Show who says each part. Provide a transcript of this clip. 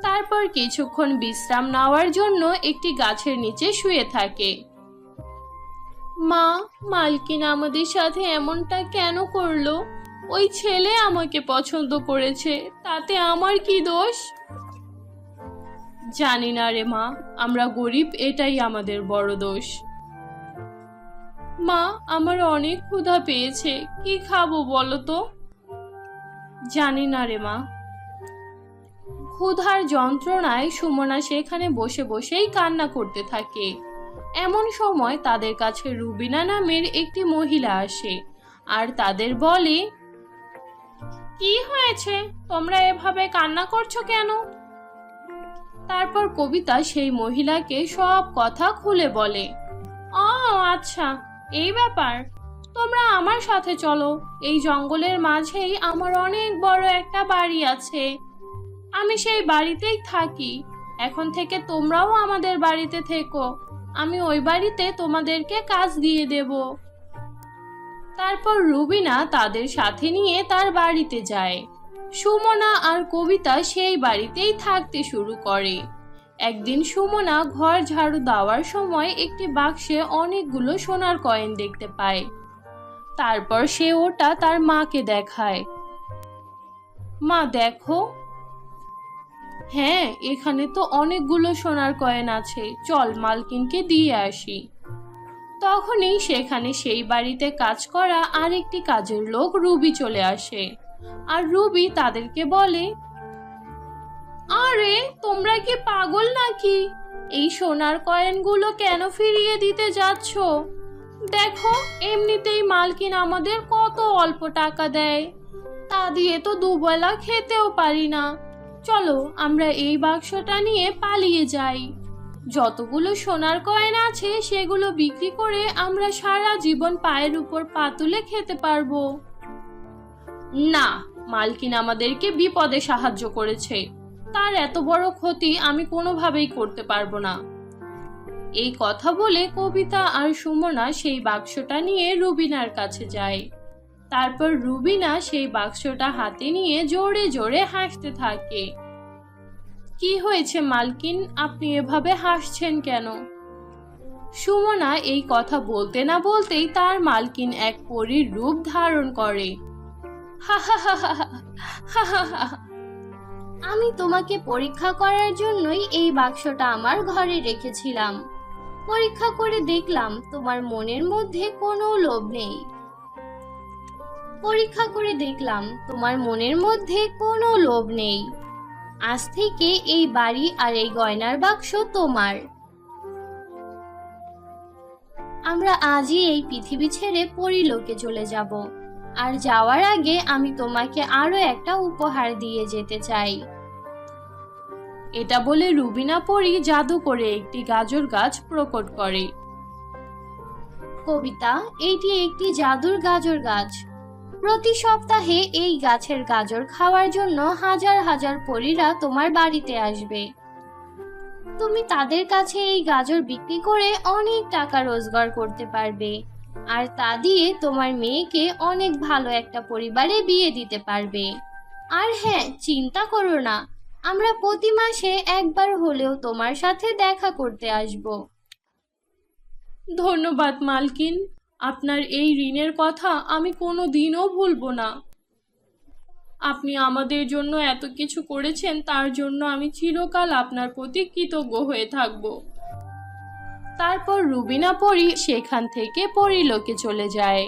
Speaker 1: তারপর কিছুক্ষণ বিশ্রাম নেওয়ার জন্য একটি গাছের নিচে শুয়ে থাকে। মা, মালকিন আমাদের সাথে এমনটা কেন করলো? ওই ছেলে আমাকে পছন্দ করেছে, তাতে আমার কি দোষ? জানি না রে মা, আমরা গরিব, এটাই আমাদের বড় দোষ। মা, আমার অনেক ক্ষুধা পেয়েছে, কি খাবো বলো তো? জানি না রে মা। ক্ষুধার যন্ত্রণায় সুমনা সেখানে বসে বসেই কান্না করতে থাকে। এমন সময় তাদের কাছে রুবিনা নামের একটি মহিলা আসে আর তাদের বলে, কি হয়েছে, তোমরা এভাবে কান্না করছো কেন? তারপর কবিতা সেই মহিলাকে সব কথা খুলে বলে। ও আচ্ছা, এই ব্যাপার। তোমরা আমার সাথে চলো, এই জঙ্গলের মাঝেই আমার অনেক বড় একটা বাড়ি আছে, আমি সেই বাড়িতেই থাকি। এখন থেকে তোমরাও আমাদের বাড়িতে থেকো, আমি ওই বাড়িতে তোমাদেরকে কাজ দিয়ে দেব। তারপর রুবিনা তাদের সাথে নিয়ে তার বাড়িতে যায়। সুমনা আর কবিতা সেই বাড়িতেই থাকতে শুরু করে। একদিন সুমনা ঘর ঝাড়ু দেওয়ার সময় একটি বাক্সে অনেকগুলো সোনার কয়েন দেখতে পায়। তারপর সে ওটা তার মাকে দেখায়। মা দেখো। হ্যাঁ, এখানে তো অনেকগুলো সোনার কয়েন আছে, চল মালকিনকে দিয়ে আসি। তখনই সেখানে সেই বাড়িতে কাজ করা আরেকটি কাজের লোক রুবি চলে আসে আর রুবি তাদেরকে বলে, আরে তোমরা কি পাগল নাকি? এই সোনার কয়েনগুলো কেন ফিরিয়ে দিতে যাচ্ছ? দেখো, এমনিতেই মালকিন আমাদের কত অল্প টাকা দেয়, তা দিয়ে তো দুবেলা খেতেও পারি না। চলো আমরা এই বাক্সটা নিয়ে পালিয়ে যাই, যতগুলো সোনার কয়েন আছে সেগুলো বিক্রি করে আমরা সারা জীবন পায়ের উপর পা তুলে খেতে পারবো। না, মালকিন আমাদেরকে বিপদে সাহায্য করেছে, তার এত বড় ক্ষতি আমি কোনোভাবেই করতে পারবো না। এই কথা বলে কবিতা আর সুমনা সেই বাক্সটা নিয়ে রুবিনার কাছে যায়। তারপর রুবিনা সেই বাক্সটা হাতে নিয়ে জোরে জোরে হাসতে থাকে। কি হয়েছে মালকিন, আপনি এভাবে হাসছেন কেন? সুমনা এই কথা বলতে না বলতেই তার মালকিন এক পরীর রূপ ধারণ করে। হা হা হা হা হা হা হা। আমি তোমাকে পরীক্ষা করার জন্যই এই বাক্সটা আমার ঘরে রেখেছিলাম। পরীক্ষা করে দেখলাম তোমার মনের মধ্যে কোনো লোভ নেই। পরীক্ষা করে দেখলাম তোমার মনের মধ্যে কোনো লোভ নেই। আজ থেকে এই বাড়ি আর এই গয়নার বাক্স তোমার। আমরা আজই এই পৃথিবী ছেড়ে পরলোকে চলে যাব, আর যাওয়ার আগে আমি তোমাকে আরো একটা উপহার দিয়ে যেতে চাই। এটা বলে রুবিনা পরী জাদু করে একটি গাজর গাছ প্রকট করে। কবিতা, এইটি একটি জাদুর গাজর গাছ। প্রতি সপ্তাহে এই গাছের গাজর খাওয়ার জন্য হাজার হাজার পরীরা তোমার বাড়িতে আসবে। তুমি তাদের কাছে এই গাজর বিক্রি করে অনেক টাকা রোজগার করতে পারবে, আর তা দিয়ে তোমার মেয়েকে অনেক ভালো একটা পরিবারে বিয়ে দিতে পারবে। আর হ্যাঁ, চিন্তা করো না, আমরা প্রতি মাসে একবার হলেও তোমার সাথে দেখা করতে আসব। ধন্যবাদ মালকিন, আপনার এই ঋণের কথা আমি কোনো দিনও ভুলব না। আপনি আমাদের জন্য এত কিছু করেছেন, তার জন্য আমি চিরকাল আপনার প্রতি কৃতজ্ঞ হয়ে থাকব। তারপর রুবিনা পরী সেখান থেকে পরলোকে চলে যায়।